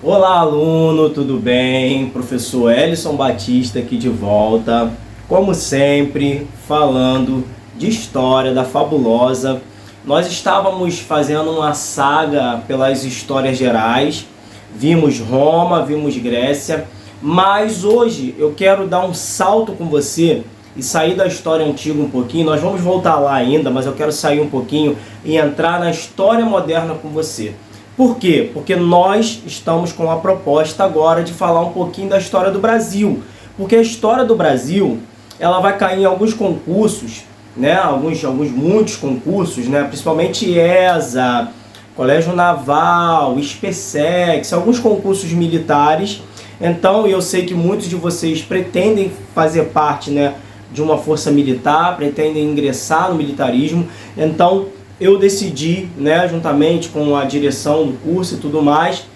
Olá, aluno, tudo bem? Professor Elison Batista aqui de volta, como sempre, falando de história da Fabulosa. Nós estávamos fazendo uma saga pelas histórias gerais, vimos Roma, vimos Grécia, mas hoje eu quero dar um salto com você e sair da história antiga um pouquinho. Nós vamos voltar lá ainda, mas eu quero sair um pouquinho e entrar na história moderna com você. Por quê? Porque nós estamos com a proposta agora de falar um pouquinho da história do Brasil. Porque a história do Brasil, ela vai cair em alguns concursos, né? Muitos concursos, né? Principalmente ESA, Colégio Naval, SpaceX, alguns concursos militares. Então, eu sei que muitos de vocês pretendem fazer parte, né, de uma força militar, pretendem ingressar no militarismo. Então, eu decidi, né, juntamente com a direção do curso e tudo mais,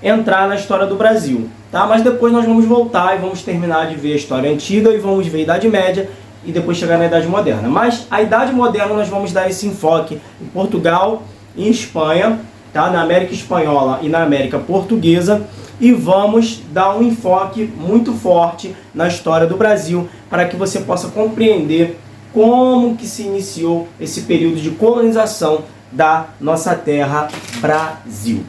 entrar na história do Brasil, tá? Mas depois nós vamos voltar e vamos terminar de ver a história antiga e vamos ver a Idade Média e depois chegar na Idade Moderna. Mas a Idade Moderna nós vamos dar esse enfoque em Portugal e em Espanha, tá? Na América Espanhola e na América Portuguesa, e vamos dar um enfoque muito forte na história do Brasil para que você possa compreender como que se iniciou esse período de colonização da nossa terra Brasil.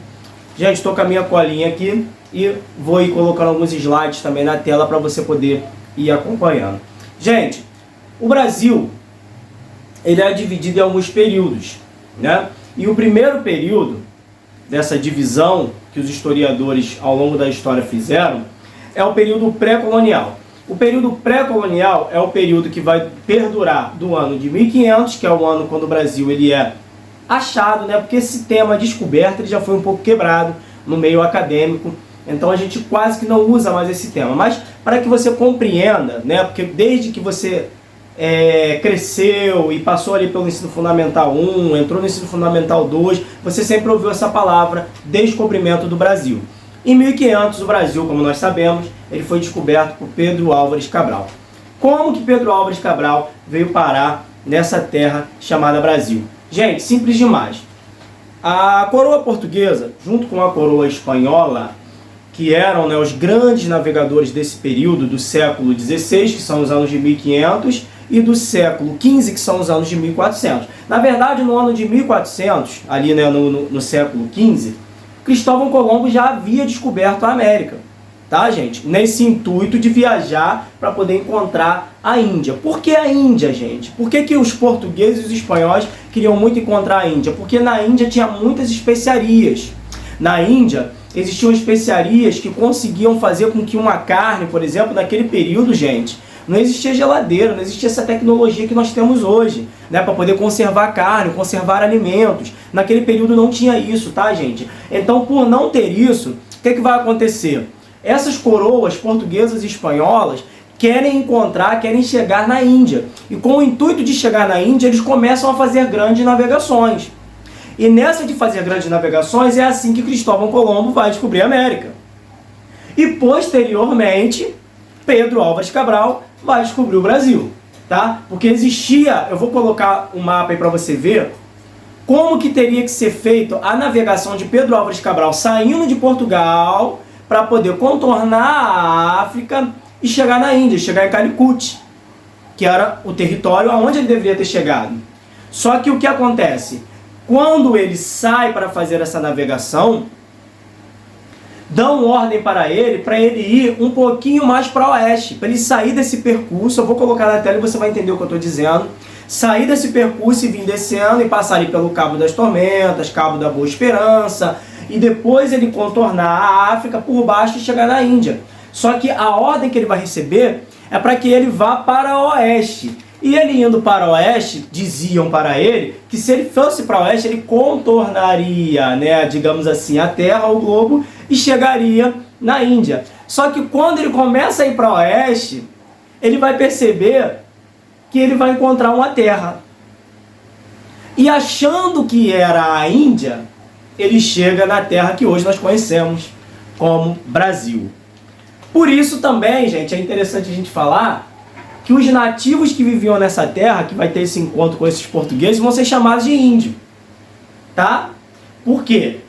Gente, estou com a minha colinha aqui e vou ir colocando alguns slides também na tela para você poder ir acompanhando. Gente, o Brasil, ele é dividido em alguns períodos, né? E o primeiro período dessa divisão que os historiadores ao longo da história fizeram é o período pré-colonial. O período pré-colonial é o período que vai perdurar do ano de 1500, que é o ano quando o Brasil ele é achado, né? Porque esse tema descoberta ele já foi um pouco quebrado no meio acadêmico, então a gente quase que não usa mais esse tema. Mas para que você compreenda, né? Porque desde que você cresceu e passou ali pelo ensino fundamental 1, entrou no ensino fundamental 2, você sempre ouviu essa palavra, descobrimento do Brasil. Em 1500, o Brasil, como nós sabemos, ele foi descoberto por Pedro Álvares Cabral. Como que Pedro Álvares Cabral veio parar nessa terra chamada Brasil? Gente, simples demais. A coroa portuguesa, junto com a coroa espanhola, que eram, né, os grandes navegadores desse período do século XVI, que são os anos de 1500, e do século XV, que são os anos de 1400. Na verdade, no ano de 1400, ali, né, no século XV, Cristóvão Colombo já havia descoberto a América, tá, gente? Nesse intuito de viajar para poder encontrar a Índia. Por que a Índia, gente? Por que os portugueses e os espanhóis queriam muito encontrar a Índia? Porque na Índia tinha muitas especiarias. Na Índia existiam especiarias que conseguiam fazer com que uma carne, por exemplo, naquele período, gente, não existia geladeira, não existia essa tecnologia que nós temos hoje, né, para poder conservar carne, conservar alimentos. Naquele período não tinha isso, tá, gente? Então, por não ter isso, o que vai acontecer? Essas coroas portuguesas e espanholas querem chegar na Índia. E com o intuito de chegar na Índia, eles começam a fazer grandes navegações. E nessa de fazer grandes navegações, é assim que Cristóvão Colombo vai descobrir a América. E posteriormente, Pedro Álvares Cabral vai descobrir o Brasil, tá? Porque existia, eu vou colocar um mapa aí para você ver, como que teria que ser feito a navegação de Pedro Álvares Cabral saindo de Portugal para poder contornar a África e chegar na Índia, chegar em Calicut, que era o território aonde ele deveria ter chegado. Só que o que acontece? Quando ele sai para fazer essa navegação, dão ordem para ele ir um pouquinho mais para o oeste, para ele sair desse percurso. Eu vou colocar na tela e você vai entender o que eu estou dizendo. Sair desse percurso e vir descendo e passar ali pelo Cabo das Tormentas, Cabo da Boa Esperança, e depois ele contornar a África por baixo e chegar na Índia. Só que a ordem que ele vai receber é para que ele vá para o oeste. E ele indo para o oeste, diziam para ele que se ele fosse para o oeste, ele contornaria, né, digamos assim, a Terra, o globo, e chegaria na Índia. Só que quando ele começa a ir para o oeste, ele vai perceber que ele vai encontrar uma terra. E achando que era a Índia, ele chega na terra que hoje nós conhecemos como Brasil. Por isso também, gente, é interessante a gente falar que os nativos que viviam nessa terra, que vai ter esse encontro com esses portugueses, vão ser chamados de índio, tá? Por quê?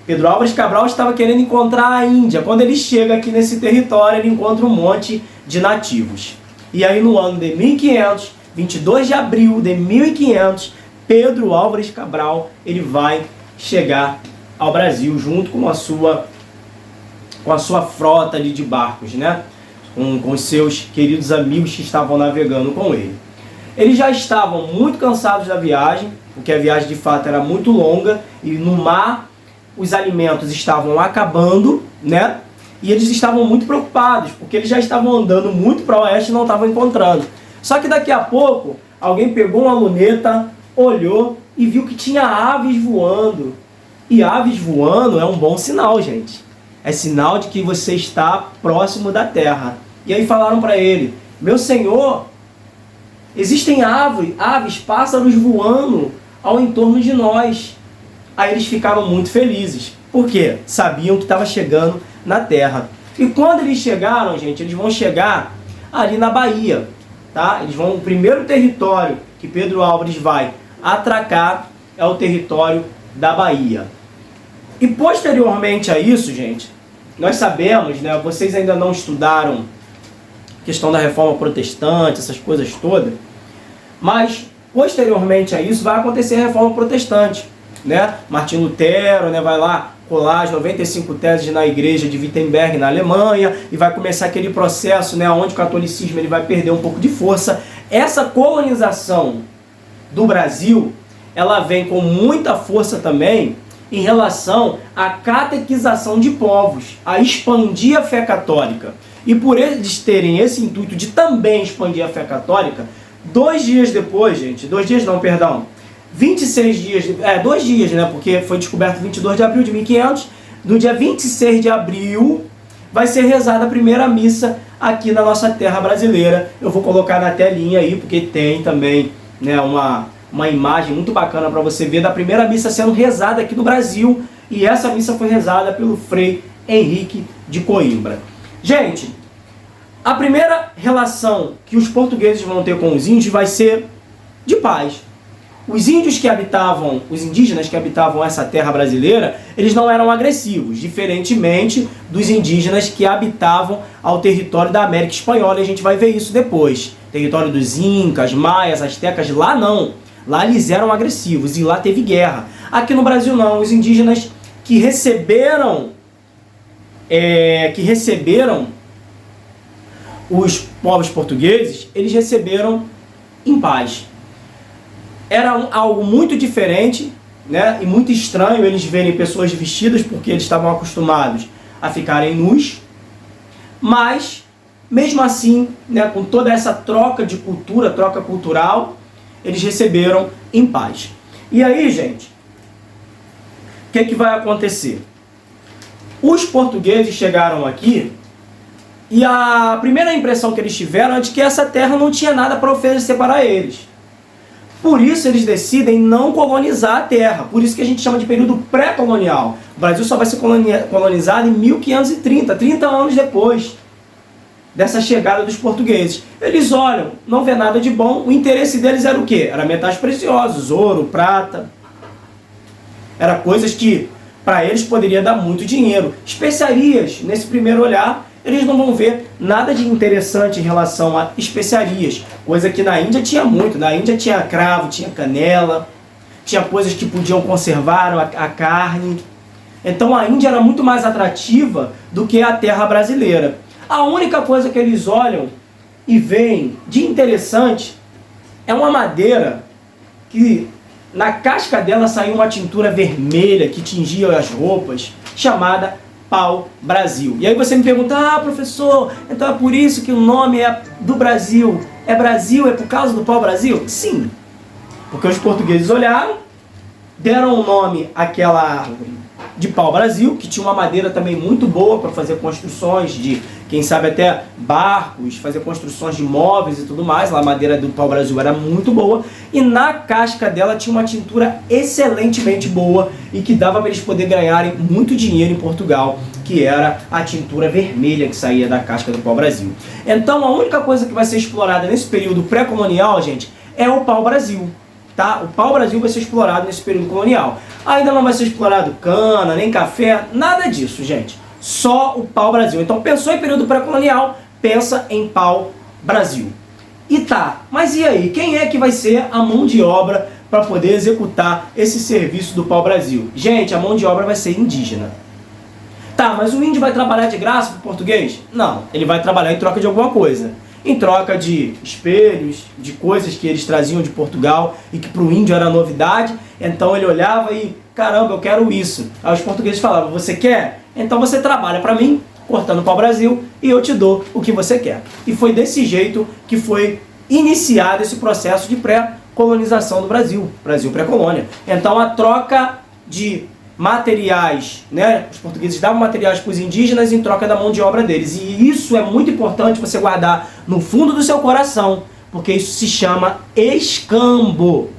Pedro Álvares Cabral estava querendo encontrar a Índia. Quando ele chega aqui nesse território, ele encontra um monte de nativos. E aí no ano de 1500, 22 de abril de 1500, Pedro Álvares Cabral ele vai chegar ao Brasil junto com a sua frota ali de barcos, né? Com os seus queridos amigos que estavam navegando com ele. Eles já estavam muito cansados da viagem, porque a viagem de fato era muito longa e no mar os alimentos estavam acabando, né? E eles estavam muito preocupados, porque eles já estavam andando muito para o oeste e não estavam encontrando. Só que daqui a pouco, alguém pegou uma luneta, olhou e viu que tinha aves voando. E aves voando é um bom sinal, gente. É sinal de que você está próximo da terra. E aí falaram para ele: meu senhor, existem aves, pássaros voando ao entorno de nós. Aí eles ficaram muito felizes. Por quê? Sabiam que estava chegando na terra. E quando eles chegaram, gente, eles vão chegar ali na Bahia, tá? Eles vão, o primeiro território que Pedro Álvares vai atracar é o território da Bahia. E posteriormente a isso, gente, nós sabemos, né, vocês ainda não estudaram a questão da reforma protestante, essas coisas todas, mas posteriormente a isso vai acontecer a reforma protestante, né? Martim Lutero, né, vai lá colar as 95 teses na igreja de Wittenberg, na Alemanha, e vai começar aquele processo, né, onde o catolicismo ele vai perder um pouco de força. Essa colonização do Brasil, ela vem com muita força também em relação à catequização de povos, a expandir a fé católica. E por eles terem esse intuito de também expandir a fé católica, 2 dias depois, gente, 2 dias não, perdão, 26 dias, 2 dias, né, porque foi descoberto 22 de abril de 1500, no dia 26 de abril vai ser rezada a primeira missa aqui na nossa terra brasileira. Eu vou colocar na telinha aí, porque tem também, né, uma imagem muito bacana para você ver da primeira missa sendo rezada aqui no Brasil, e essa missa foi rezada pelo Frei Henrique de Coimbra. Gente, a primeira relação que os portugueses vão ter com os índios vai ser de paz. Os índios que habitavam, os indígenas que habitavam essa terra brasileira, eles não eram agressivos, diferentemente dos indígenas que habitavam ao território da América Espanhola, e a gente vai ver isso depois. Território dos incas, maias, astecas, lá não. Lá eles eram agressivos e lá teve guerra. Aqui no Brasil não, os indígenas que receberam os povos portugueses, eles receberam em paz. Era algo muito diferente, né, e muito estranho eles verem pessoas vestidas, porque eles estavam acostumados a ficarem nus, mas mesmo assim, né, com toda essa troca de cultura, troca cultural, eles receberam em paz. E aí, gente, o que vai acontecer? Os portugueses chegaram aqui e a primeira impressão que eles tiveram é de que essa terra não tinha nada para oferecer para eles. Por isso eles decidem não colonizar a terra. Por isso que a gente chama de período pré-colonial. O Brasil só vai ser colonizado em 1530, 30 anos depois dessa chegada dos portugueses. Eles olham, não vê nada de bom. O interesse deles era o quê? Era metais preciosos, ouro, prata. Era coisas que para eles poderia dar muito dinheiro. Especiarias, nesse primeiro olhar, eles não vão ver nada de interessante em relação a especiarias. Coisa que na Índia tinha muito. Na Índia tinha cravo, tinha canela, tinha coisas que podiam conservar a carne. Então a Índia era muito mais atrativa do que a terra brasileira. A única coisa que eles olham e veem de interessante é uma madeira que na casca dela saiu uma tintura vermelha que tingia as roupas, chamada pau-brasil. E aí você me pergunta: professor, então é por isso que o nome é do Brasil? É Brasil, é por causa do pau-brasil? Sim, porque os portugueses olharam, deram o nome àquela árvore de pau-brasil, que tinha uma madeira também muito boa para fazer construções de, quem sabe até barcos, fazer construções de móveis e tudo mais. Lá a madeira do pau-brasil era muito boa, e na casca dela tinha uma tintura excelentemente boa e que dava para eles poderem ganharem muito dinheiro em Portugal, que era a tintura vermelha que saía da casca do pau-brasil. Então a única coisa que vai ser explorada nesse período pré-colonial, gente, é o pau-brasil. Tá? O pau-brasil vai ser explorado nesse período colonial. Ainda não vai ser explorado cana, nem café, nada disso, gente. Só o pau-brasil. Então, pensou em período pré-colonial, pensa em pau-brasil. E tá, mas e aí? Quem é que vai ser a mão de obra para poder executar esse serviço do pau-brasil? Gente, a mão de obra vai ser indígena. Tá, mas o índio vai trabalhar de graça para o português? Não, ele vai trabalhar em troca de alguma coisa. Em troca de espelhos, de coisas que eles traziam de Portugal e que para o índio era novidade. Então ele olhava e, caramba, eu quero isso. Aí os portugueses falavam, você quer? Então você trabalha para mim, cortando pau-brasil, e eu te dou o que você quer. E foi desse jeito que foi iniciado esse processo de pré-colonização do Brasil, Brasil pré-colônia. Então a troca de materiais, né? Os portugueses davam materiais para os indígenas em troca da mão de obra deles. E isso é muito importante você guardar no fundo do seu coração, porque isso se chama escambo.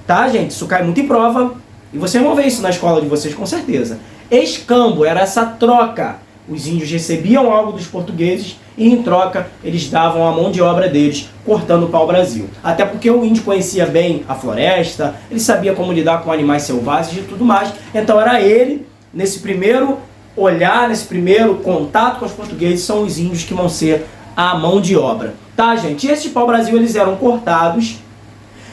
Tá, gente? Isso cai muito em prova e vocês vão ver isso na escola de vocês com certeza. Escambo era essa troca. Os índios recebiam algo dos portugueses e em troca eles davam a mão de obra deles cortando o pau-brasil. Até porque o índio conhecia bem a floresta, ele sabia como lidar com animais selvagens e tudo mais. Então era ele, nesse primeiro olhar, nesse primeiro contato com os portugueses, são os índios que vão ser a mão de obra. Tá, gente? E esses pau-brasil eles eram cortados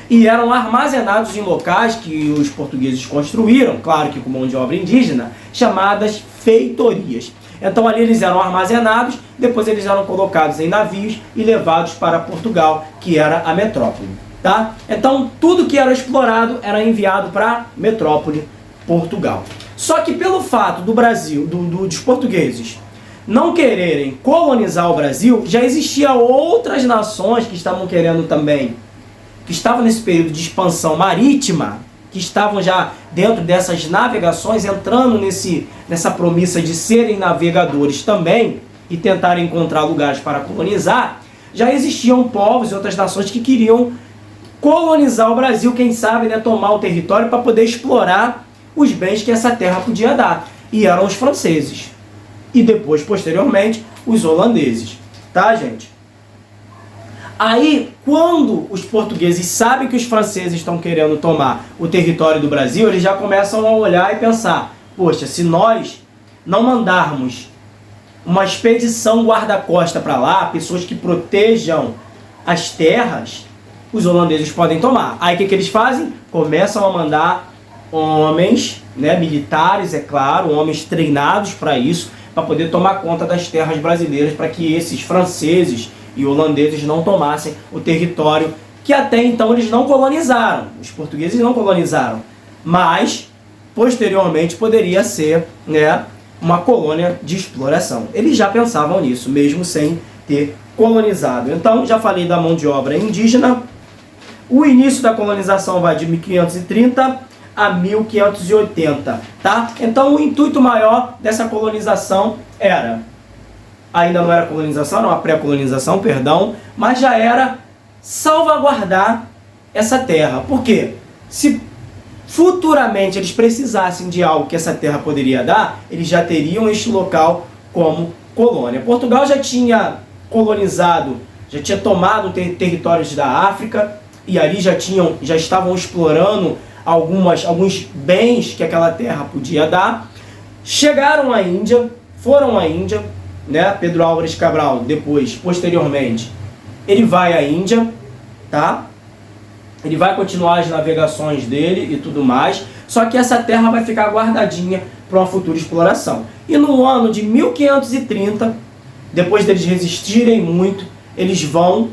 e eram armazenados em locais que os portugueses construíram, claro que com mão de obra indígena, chamadas feitorias. Então ali eles eram armazenados, depois eles eram colocados em navios e levados para Portugal, que era a metrópole. Tá? Então tudo que era explorado era enviado para a metrópole, Portugal. Só que pelo fato do Brasil, dos portugueses, não quererem colonizar o Brasil, já existiam outras nações que estavam querendo também, que estavam nesse período de expansão marítima, que estavam já dentro dessas navegações, entrando nessa promessa de serem navegadores também e tentarem encontrar lugares para colonizar. Já existiam povos e outras nações que queriam colonizar o Brasil, quem sabe, né, tomar o território para poder explorar os bens que essa terra podia dar. E eram os franceses. E depois, posteriormente, os holandeses. Tá, gente? Aí, quando os portugueses sabem que os franceses estão querendo tomar o território do Brasil, eles já começam a olhar e pensar, poxa, se nós não mandarmos uma expedição guarda-costa para lá, pessoas que protejam as terras, os holandeses podem tomar. Aí o que eles fazem? Começam a mandar homens, né, militares, é claro, homens treinados para isso, para poder tomar conta das terras brasileiras, para que esses franceses e holandeses não tomassem o território que até então eles não colonizaram. Os portugueses não colonizaram, mas posteriormente poderia ser, né, uma colônia de exploração. Eles já pensavam nisso, mesmo sem ter colonizado. Então, já falei da mão de obra indígena. O início da colonização vai de 1530 a 1580, tá? Então, o intuito maior dessa colonização era, ainda não era colonização, era uma pré-colonização, perdão, mas já era salvaguardar essa terra. Por quê? Se futuramente eles precisassem de algo que essa terra poderia dar, eles já teriam este local como colônia. Portugal já tinha colonizado, já tinha tomado territórios da África, e ali já estavam explorando alguns bens que aquela terra podia dar. Chegaram à Índia, foram à Índia, né? Pedro Álvares Cabral, depois, posteriormente, ele vai à Índia, tá? Ele vai continuar as navegações dele e tudo mais, só que essa terra vai ficar guardadinha para uma futura exploração. E no ano de 1530, depois deles resistirem muito, eles vão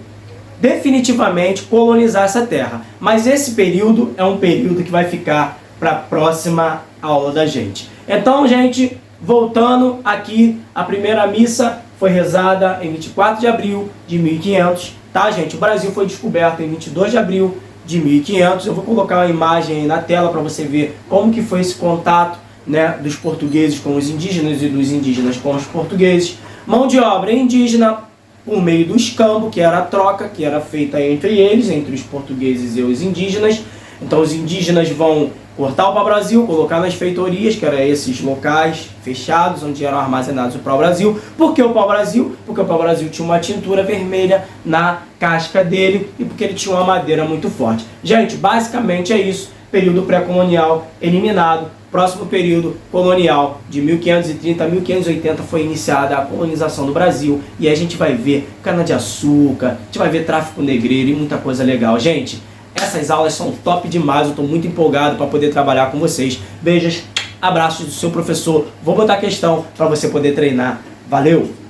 definitivamente colonizar essa terra. Mas esse período é um período que vai ficar para a próxima aula da gente. Então, gente, voltando aqui, a primeira missa foi rezada em 24 de abril de 1500, tá, gente? O Brasil foi descoberto em 22 de abril de 1500. Eu vou colocar uma imagem aí na tela para você ver como que foi esse contato, né, dos portugueses com os indígenas e dos indígenas com os portugueses. Mão de obra indígena por meio do escambo, que era a troca que era feita entre eles, entre os portugueses e os indígenas. Então os indígenas vão cortar o pau-brasil, colocar nas feitorias, que eram esses locais fechados, onde eram armazenados o pau-brasil. Por que o pau-brasil? Porque o pau-brasil tinha uma tintura vermelha na casca dele e porque ele tinha uma madeira muito forte. Gente, basicamente é isso. período pré-colonial eliminado. Próximo período colonial, de 1530 a 1580, foi iniciada a colonização do Brasil. E aí a gente vai ver cana-de-açúcar, a gente vai ver tráfico negreiro e muita coisa legal. Gente, essas aulas são top demais, eu estou muito empolgado para poder trabalhar com vocês. Beijos, abraços do seu professor. Vou botar questão para você poder treinar. Valeu!